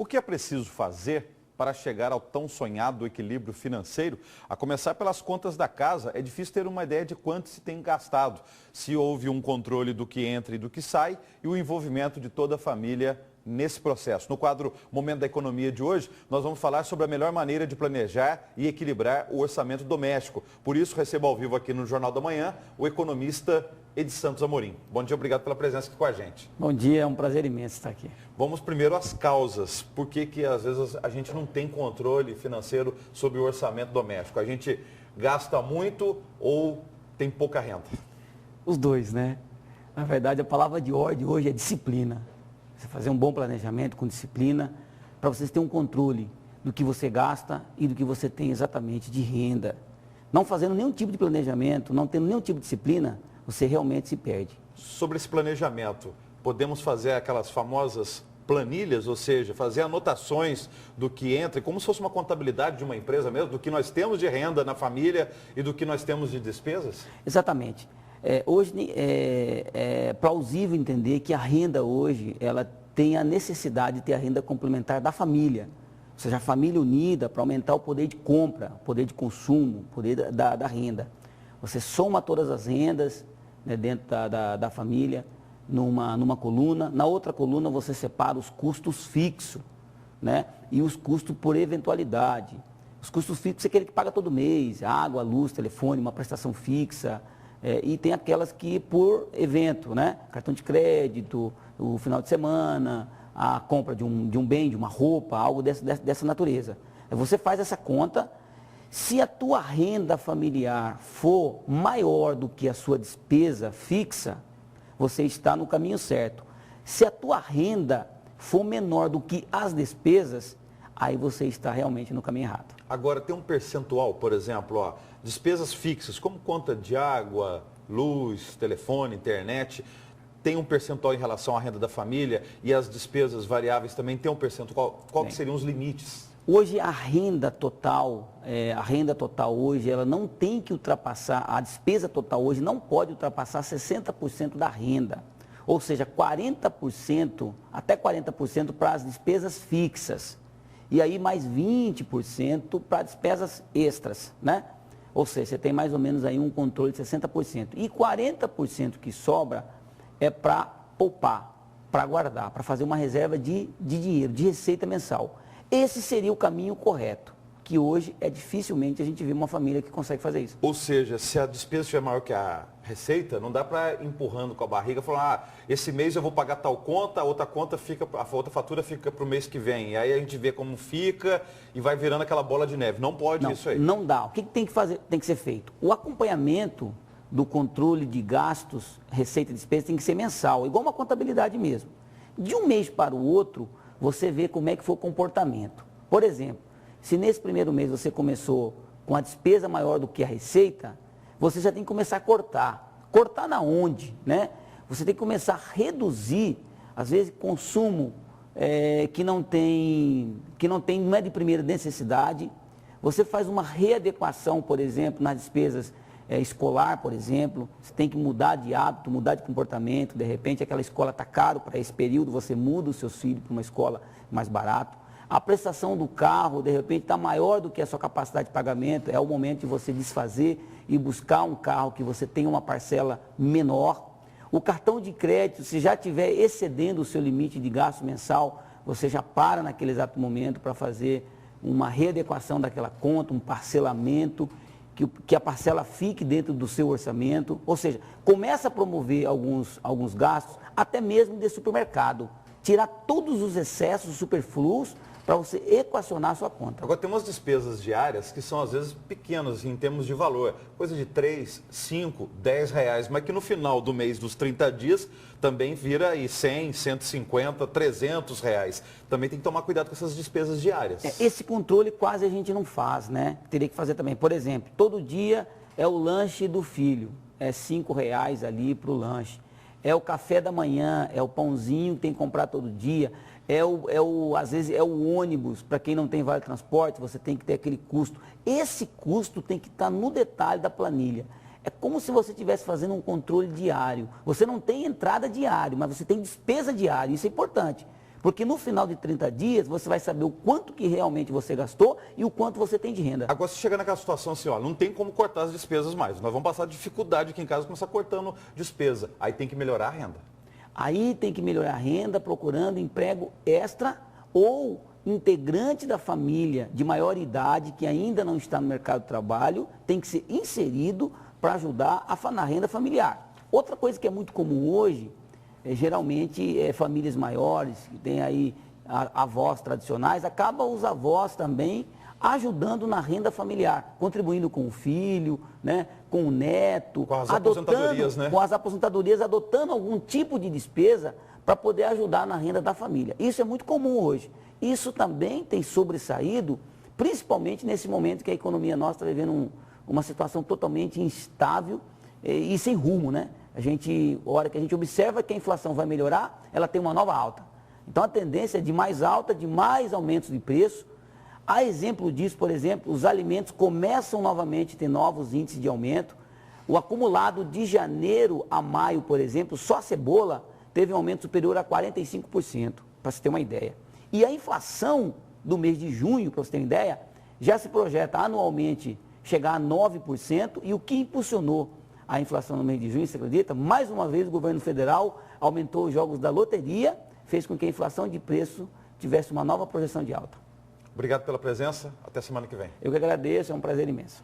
O que é preciso fazer para chegar ao tão sonhado equilíbrio financeiro? A começar pelas contas da casa, é difícil ter uma ideia de quanto se tem gastado, se houve um controle do que entra e do que sai e o envolvimento de toda a família nesse processo. No quadro Momento da Economia de hoje, nós vamos falar sobre a melhor maneira de planejar e equilibrar o orçamento doméstico. Por isso, recebo ao vivo aqui no Jornal da Manhã o economista Edi Santos Amorim. Bom dia, obrigado pela presença aqui com a gente. Bom dia, é um prazer imenso estar aqui. Vamos primeiro às causas. Por que às vezes a gente não tem controle financeiro sobre o orçamento doméstico? A gente gasta muito ou tem pouca renda? Os dois, né? Na verdade, a palavra de ordem hoje é disciplina. Você fazer um bom planejamento com disciplina para vocês terem um controle do que você gasta e do que você tem exatamente de renda. Não fazendo nenhum tipo de planejamento, não tendo nenhum tipo de disciplina, você realmente se perde. Sobre esse planejamento, podemos fazer aquelas famosas planilhas, ou seja, fazer anotações do que entra, como se fosse uma contabilidade de uma empresa mesmo, do que nós temos de renda na família e do que nós temos de despesas? Exatamente. Hoje é plausível entender que a renda hoje, ela tem a necessidade de ter a renda complementar da família. Ou seja, a família unida para aumentar o poder de compra, o poder de consumo, o poder da renda. Você soma todas as rendas, né, dentro da família, numa coluna. Na outra coluna você separa os custos fixos, né, e os custos por eventualidade. Os custos fixos é aquele que paga todo mês, água, luz, telefone, uma prestação fixa. E tem aquelas que por evento, né? Cartão de crédito, o final de semana, a compra de um bem, de uma roupa, algo dessa natureza. Você faz essa conta, se a tua renda familiar for maior do que a sua despesa fixa, você está no caminho certo. Se a tua renda for menor do que as despesas, aí você está realmente no caminho errado. Agora, tem um percentual, por exemplo, despesas fixas, como conta de água, luz, telefone, internet, tem um percentual em relação à renda da família e as despesas variáveis também tem um percentual. Qual que seriam os limites? Hoje a renda total hoje, ela não tem que ultrapassar, a despesa total hoje não pode ultrapassar 60% da renda. Ou seja, 40%, até 40% para as despesas fixas. E aí mais 20% para despesas extras, né? Ou seja, você tem mais ou menos aí um controle de 60%. E 40% que sobra é para poupar, para guardar, para fazer uma reserva de dinheiro, de receita mensal. Esse seria o caminho correto, que hoje dificilmente a gente vê uma família que consegue fazer isso. Ou seja, se a despesa estiver maior que a receita, não dá para ir empurrando com a barriga, falar, esse mês eu vou pagar tal conta, a outra fatura fica para o mês que vem. E aí a gente vê como fica e vai virando aquela bola de neve. Não pode isso aí. Não dá. O que tem que fazer? Tem que ser feito? O acompanhamento do controle de gastos, receita e despesa tem que ser mensal, igual uma contabilidade mesmo. De um mês para o outro, você vê como é que foi o comportamento. Por exemplo, se nesse primeiro mês você começou com a despesa maior do que a receita, você já tem que começar a cortar. Cortar na onde, né? Você tem que começar a reduzir, às vezes, consumo que não é de primeira necessidade. Você faz uma readequação, por exemplo, nas despesas escolar, por exemplo. Você tem que mudar de hábito, mudar de comportamento. De repente, aquela escola está caro para esse período, você muda os seus filhos para uma escola mais barata. A prestação do carro, de repente, está maior do que a sua capacidade de pagamento. É o momento de você desfazer e buscar um carro que você tenha uma parcela menor. O cartão de crédito, se já estiver excedendo o seu limite de gasto mensal, você já para naquele exato momento para fazer uma readequação daquela conta, um parcelamento, que a parcela fique dentro do seu orçamento. Ou seja, começa a promover alguns gastos, até mesmo de supermercado. Tirar todos os excessos superfluos para você equacionar a sua conta. Agora, tem umas despesas diárias que são, às vezes, pequenas em termos de valor. Coisa de 3, 5, 10 reais, mas que no final do mês, dos 30 dias, também vira aí 100, 150, 300 reais. Também tem que tomar cuidado com essas despesas diárias. Esse controle quase a gente não faz, né? Teria que fazer também. Por exemplo, todo dia é o lanche do filho. É 5 reais ali para o lanche. É o café da manhã, é o pãozinho que tem que comprar todo dia. Às vezes é o ônibus, para quem não tem vale transporte, você tem que ter aquele custo. Esse custo tem que estar no detalhe da planilha. É como se você estivesse fazendo um controle diário. Você não tem entrada diária, mas você tem despesa diária, isso é importante. Porque no final de 30 dias, você vai saber o quanto que realmente você gastou e o quanto você tem de renda. Agora, se chegar naquela situação assim, ó, não tem como cortar as despesas mais. Nós vamos passar dificuldade aqui em casa, começar cortando despesa. Aí tem que melhorar a renda. Aí tem que melhorar a renda, procurando emprego extra ou integrante da família de maior idade que ainda não está no mercado de trabalho, tem que ser inserido para ajudar na renda familiar. Outra coisa que é muito comum hoje, geralmente famílias maiores, que tem aí avós tradicionais, acabam os avós também ajudando na renda familiar, contribuindo com o filho, né, com o neto, com as aposentadorias, né? Com as aposentadorias, adotando algum tipo de despesa para poder ajudar na renda da família. Isso é muito comum hoje. Isso também tem sobressaído, principalmente nesse momento que a economia nossa está vivendo uma situação totalmente instável e sem rumo, né? A hora que a gente observa que a inflação vai melhorar, ela tem uma nova alta. Então a tendência é de mais alta, de mais aumentos de preço. A exemplo disso, por exemplo, os alimentos começam novamente a ter novos índices de aumento. O acumulado de janeiro a maio, por exemplo, só a cebola teve um aumento superior a 45%, para você ter uma ideia. E a inflação do mês de junho, para você ter uma ideia, já se projeta anualmente chegar a 9%, e o que impulsionou a inflação no mês de junho, você acredita? Mais uma vez o governo federal aumentou os jogos da loteria, fez com que a inflação de preço tivesse uma nova projeção de alta. Obrigado pela presença, até semana que vem. Eu que agradeço, é um prazer imenso.